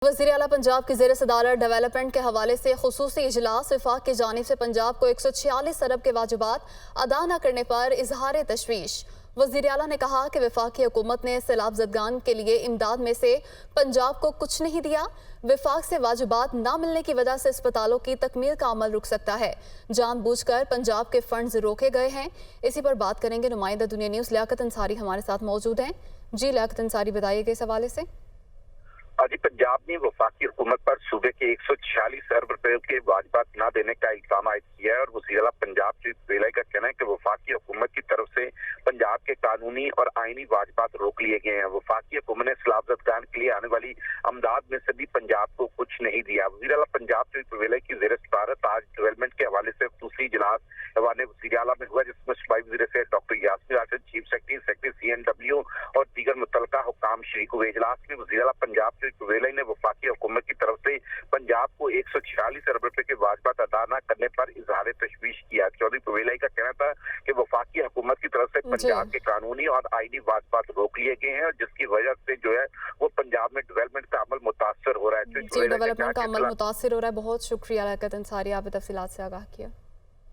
वज़ीर-ए-आला पंजाब की ज़ेर सदारत डेवलपमेंट के हवाले से खुसूसी इजलास वफाक की जानिब से पंजाब को 146 अरब के वाजिबात अदा न करने पर इजहार तशवीश। वज़ीर-ए-आला ने कहा कि वफाकी हुकूमत ने सैलाब ज़दगान के लिए इमदाद में से पंजाब को कुछ नहीं दिया। वफाक से वाजिबात न मिलने की वजह से अस्पतालों की तकमील का अमल रुक सकता है। जानबूझकर पंजाब के फंड्स रोके गए हैं। इसी पर बात करेंगे। नुमाइंदा दुनिया न्यूज़ लियाकत अंसारी हमारे साथ मौजूद हैं। जी लियाकत अंसारी, बताइएगा इस हवाले से। आज पंजाब ने वफाकी हुकूमत पर सूबे के 146 अरब रुपए के वाजिबात न देने का इल्जाम आयद किया है और वज़ीर-ए-आला पंजाब चौधरी का कहना है कि वफाकी हुकूमत की तरफ से पंजाब के कानूनी और आईनी वाजिबात रोक लिए गए हैं। वफाकी हुकूमत ने सैलाब ज़दगान के लिए आने वाली अमदाद में से भी पंजाब को कुछ नहीं दिया। वज़ीर-ए-आला पंजाब चौधरी की ज़ेर सदारत आज डेवलपमेंट के हवाले से दूसरी इजलास ऐवान वज़ीर-ए-आला में हुआ, जिसमें सूबाई वज़ीर से doctor Yasmin Rashid, chief secretary CNW और दीगर मुतल्लिका हुक्काम शरीक हुए। इजलास में वज़ीर-ए-आला पंजाब चौधरी ने वफाकी हुकूमत की तरफ से पंजाब को 146 अरब रुपए के वाजिबात अदा न करने पर इजहार तशवीश किया। चौधरी परवेज़ का कहना था कि वफाकी हुकूमत की तरफ से पंजाब के कानूनी और आईनी वाजिबात रोक लिए गए हैं और जिसकी वजह से जो है वो पंजाब में डेवलपमेंट का अमल मुतासर हो रहा है। डेवलपमेंट का अमल मुतासर हो रहा है। बहुत शुक्रिया लियाकत अंसारी, आपने तफसीलात से आगाह किया।